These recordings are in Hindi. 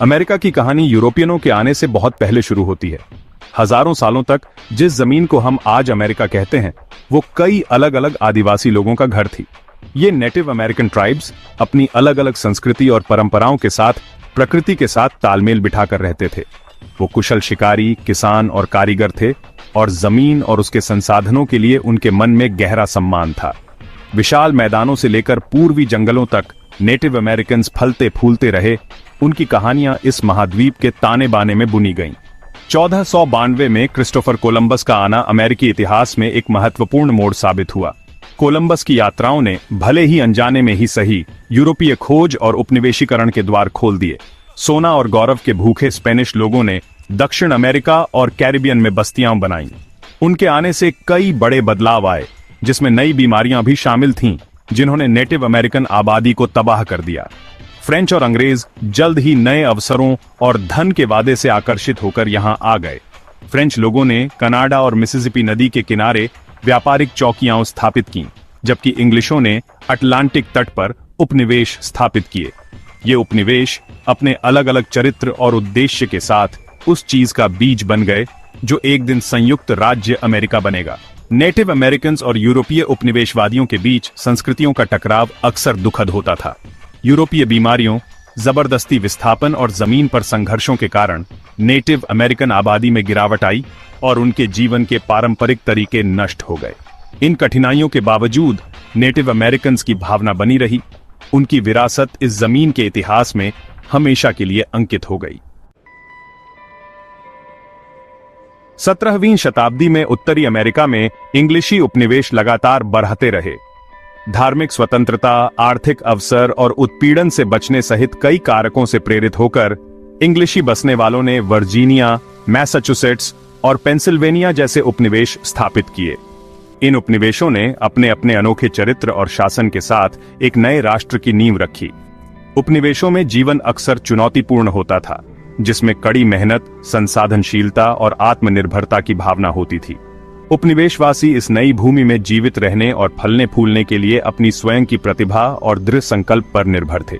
अमेरिका की कहानी यूरोपियनों के आने से बहुत पहले शुरू होती है। हजारों सालों तक जिस जमीन को हम आज अमेरिका कहते हैं, वो कई अलग अलग आदिवासी लोगों का घर थी। ये नेटिव अमेरिकन ट्राइब्स अपनी अलग अलग संस्कृति और परंपराओं के साथ प्रकृति के साथ तालमेल बिठाकर रहते थे। वो कुशल शिकारी, किसान और कारीगर थे और जमीन और उसके संसाधनों के लिए उनके मन में गहरा सम्मान था। विशाल मैदानों से लेकर पूर्वी जंगलों तक नेटिव अमेरिकन फलते फूलते रहे। उनकी कहानियां इस महाद्वीप के ताने बाने में बुनी गईं। 1492 में क्रिस्टोफर कोलंबस का आना अमेरिकी इतिहास में एक महत्वपूर्ण मोड़ साबित हुआ। कोलंबस की यात्राओं ने भले ही अनजाने में ही सही यूरोपीय खोज और उपनिवेशीकरण के द्वार खोल दिए। सोना और गौरव के भूखे स्पेनिश लोगों ने दक्षिण अमेरिका और कैरिबियन में बस्तियां बनाईं। उनके आने से कई बड़े बदलाव आए, जिसमें नई बीमारियां भी शामिल थीं, जिन्होंने नेटिव अमेरिकन आबादी को तबाह कर दिया। फ्रेंच और अंग्रेज जल्द ही नए अवसरों और धन के वादे से आकर्षित होकर यहां आ गए। फ्रेंच लोगों ने कनाडा और मिसिसिपी नदी के किनारे व्यापारिक चौकियां स्थापित की, जबकि इंग्लिशों ने अटलांटिक तट पर उपनिवेश स्थापित किए। ये उपनिवेश अपने अलग अलग चरित्र और उद्देश्य के साथ उस चीज का बीज बन गए जो एक दिन संयुक्त राज्य अमेरिका बनेगा। नेटिव अमेरिकन और यूरोपीय उपनिवेशवादियों के बीच संस्कृतियों का टकराव अक्सर दुखद होता था। यूरोपीय बीमारियों, जबरदस्ती विस्थापन और जमीन पर संघर्षों के कारण नेटिव अमेरिकन आबादी में गिरावट आई और उनके जीवन के पारंपरिक तरीके नष्ट हो गए। इन कठिनाइयों के बावजूद नेटिव अमेरिकन की भावना बनी रही। उनकी विरासत इस जमीन के इतिहास में हमेशा के लिए अंकित हो गई। 17वीं शताब्दी में उत्तरी अमेरिका में इंग्लिशी उपनिवेश लगातार बढ़ते रहे। धार्मिक स्वतंत्रता, आर्थिक अवसर और उत्पीड़न से बचने सहित कई कारकों से प्रेरित होकर इंग्लिशी बसने वालों ने वर्जीनिया, मैसाचुसेट्स और पेंसिल्वेनिया जैसे उपनिवेश स्थापित किए। इन उपनिवेशों ने अपने अपने अनोखे चरित्र और शासन के साथ एक नए राष्ट्र की नींव रखी। उपनिवेशों में जीवन अक्सर चुनौतीपूर्ण होता था, जिसमें कड़ी मेहनत, संसाधनशीलता और आत्मनिर्भरता की भावना होती थी। उपनिवेशवासी इस नई भूमि में जीवित रहने और फलने फूलने के लिए अपनी स्वयं की प्रतिभा और दृढ़ संकल्प पर निर्भर थे।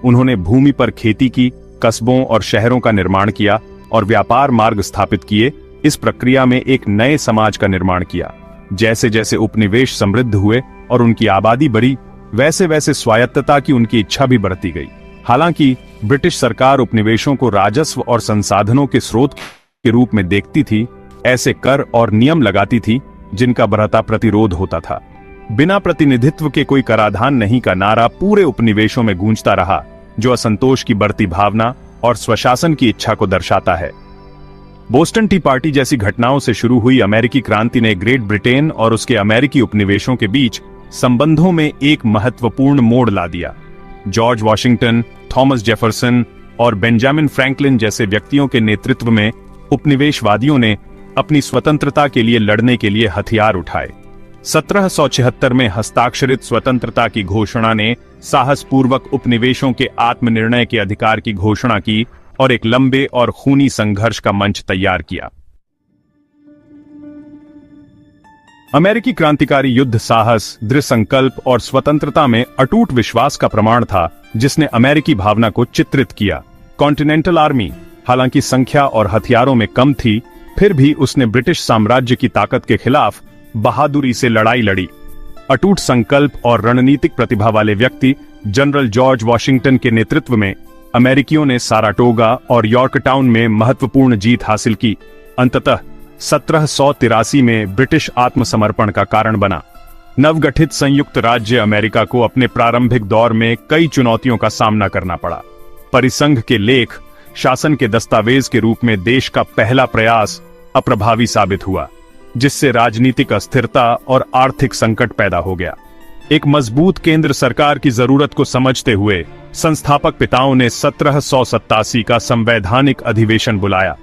उन्होंने भूमि पर खेती की, कस्बों और शहरों का निर्माण किया और व्यापार मार्ग स्थापित किए। इस प्रक्रिया में एक नए समाज का निर्माण किया। जैसे जैसे उपनिवेश समृद्ध हुए और उनकी आबादी बढ़ी, वैसे वैसे स्वायत्तता की उनकी इच्छा भी बढ़ती गई। हालांकि ब्रिटिश सरकार उपनिवेशों को राजस्व और संसाधनों के स्रोत के रूप में देखती थी, ऐसे कर और नियम लगाती थी जिनका बढ़ता प्रतिरोध होता था। बिना प्रतिनिधित्व के कोई कराधान नहीं का नारा पूरे उपनिवेशों में गूंजता रहा, जो असंतोष की बढ़ती भावना और स्वशासन की इच्छा को दर्शाता है। बोस्टन टी पार्टी जैसी घटनाओं से शुरू हुई अमेरिकी क्रांति ने ग्रेट ब्रिटेन और उसके अमेरिकी उपनिवेशों के बीच संबंधों में एक महत्वपूर्ण मोड़ ला दिया। जॉर्ज वॉशिंगटन, थॉमस जेफरसन और बेंजामिन फ्रैंकलिन जैसे व्यक्तियों के नेतृत्व में उपनिवेशवादियों ने अपनी स्वतंत्रता के लिए लड़ने के लिए हथियार उठाए। 1776 में हस्ताक्षरित स्वतंत्रता की घोषणा ने साहसपूर्वक उपनिवेशों के आत्मनिर्णय के अधिकार की घोषणा की और एक लंबे और खूनी संघर्ष का मंच तैयार किया। अमेरिकी क्रांतिकारी युद्ध साहस, दृढ़ संकल्प और स्वतंत्रता में अटूट विश्वास का प्रमाण था, जिसने अमेरिकी भावना को चित्रित किया। कॉन्टिनेंटल आर्मी हालांकि संख्या और हथियारों में कम थी, फिर भी उसने ब्रिटिश साम्राज्य की ताकत के खिलाफ बहादुरी से लड़ाई लड़ी। अटूट संकल्प और रणनीतिक प्रतिभा वाले व्यक्ति जनरल जॉर्ज वॉशिंगटन के नेतृत्व में अमेरिकियों ने साराटोगा और यॉर्कटाउन में महत्वपूर्ण जीत हासिल की। अंततः 1783 में ब्रिटिश आत्मसमर्पण का कारण बना। नवगठित संयुक्त राज्य अमेरिका को अपने प्रारंभिक दौर में कई चुनौतियों का सामना करना पड़ा। परिसंघ के लेख शासन के दस्तावेज के रूप में देश का पहला प्रयास अप्रभावी साबित हुआ, जिससे राजनीतिक अस्थिरता और आर्थिक संकट पैदा हो गया। एक मजबूत केंद्र सरकार की जरूरत को समझते हुए संस्थापक पिताओं ने 1787 का संवैधानिक अधिवेशन बुलाया।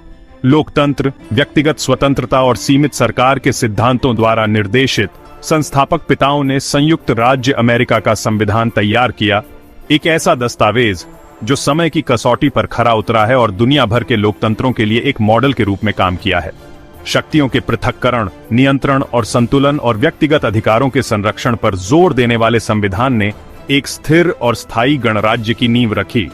लोकतंत्र, व्यक्तिगत स्वतंत्रता और सीमित सरकार के सिद्धांतों द्वारा निर्देशित संस्थापक पिताओं ने संयुक्त राज्य अमेरिका का संविधान तैयार किया, एक ऐसा दस्तावेज जो समय की कसौटी पर खरा उतरा है और दुनिया भर के लोकतंत्रों के लिए एक मॉडल के रूप में काम किया है। शक्तियों के पृथक्करण, नियंत्रण और संतुलन और व्यक्तिगत अधिकारों के संरक्षण पर जोर देने वाले संविधान ने एक स्थिर और स्थायी गणराज्य की नींव रखी।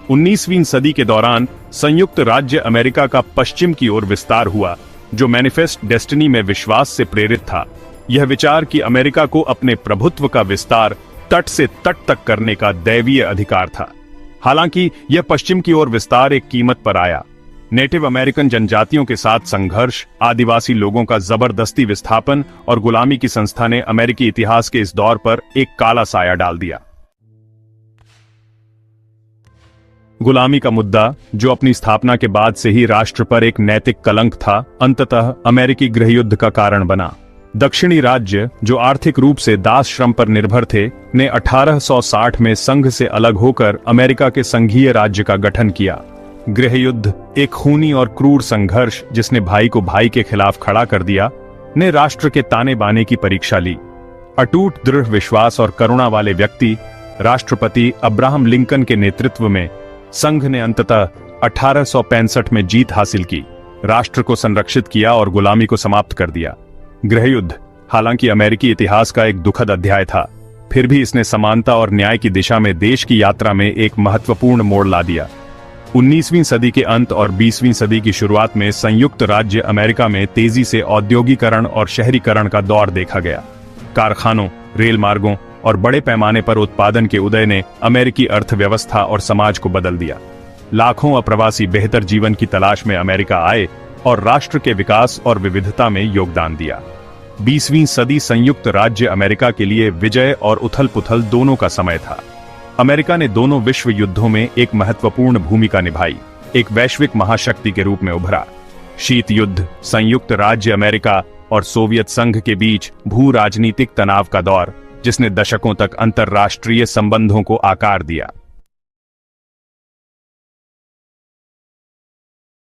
19वीं सदी के दौरान संयुक्त राज्य अमेरिका का पश्चिम की ओर विस्तार हुआ, जो मैनिफेस्ट डेस्टिनी में विश्वास से प्रेरित था। यह विचार कि अमेरिका को अपने प्रभुत्व का विस्तार तट से तट तक करने का दैवीय अधिकार था। हालांकि यह पश्चिम की ओर विस्तार एक कीमत पर आया। नेटिव अमेरिकन जनजातियों के साथ संघर्ष, आदिवासी लोगों का जबरदस्ती विस्थापन और गुलामी की संस्था ने अमेरिकी इतिहास के इस दौर पर एक काला साया डाल दिया। गुलामी का मुद्दा, जो अपनी स्थापना के बाद से ही राष्ट्र पर एक नैतिक कलंक था, अंततः अमेरिकी गृहयुद्ध का कारण बना। दक्षिणी राज्य, जो आर्थिक रूप से दास श्रम पर निर्भर थे, ने 1860 में संघ से अलग होकर अमेरिका के संघीय राज्य का गठन किया। गृहयुद्ध, एक खूनी और क्रूर संघर्ष जिसने भाई को भाई के खिलाफ खड़ा कर दिया, ने राष्ट्र के ताने बाने की परीक्षा ली। अटूट दृढ़ विश्वास और करुणा वाले व्यक्ति राष्ट्रपति अब्राहम लिंकन के नेतृत्व में संघ ने अंततः 1865 में जीत हासिल की, राष्ट्र को संरक्षित किया और गुलामी को समाप्त कर दिया। गृहयुद्ध, हालांकि अमेरिकी इतिहास का एक दुखद अध्याय था, फिर भी इसने समानता और न्याय की दिशा में देश की यात्रा में एक महत्वपूर्ण मोड़ ला दिया। 19वीं सदी के अंत और 20वीं सदी की शुरुआत में संयुक्त राज्य अमेरिका में तेजी से औद्योगिकरण और शहरीकरण का दौर देखा गया। कारखानों, रेल मार्गों और बड़े पैमाने पर उत्पादन के उदय ने अमेरिकी अर्थव्यवस्था और समाज को बदल दिया। लाखों अप्रवासी बेहतर जीवन की तलाश में अमेरिका आए और राष्ट्र के विकास और विविधता में योगदान दिया। 20वीं सदी संयुक्त राज्य अमेरिका के लिए विजय और उथल पुथल दोनों का समय था। अमेरिका ने दोनों विश्व युद्धों में एक महत्वपूर्ण भूमिका निभाई, एक वैश्विक महाशक्ति के रूप में उभरा। शीत युद्ध, संयुक्त राज्य अमेरिका और सोवियत संघ के बीच भू राजनीतिक तनाव का दौर, जिसने दशकों तक अंतर्राष्ट्रीय संबंधों को आकार दिया।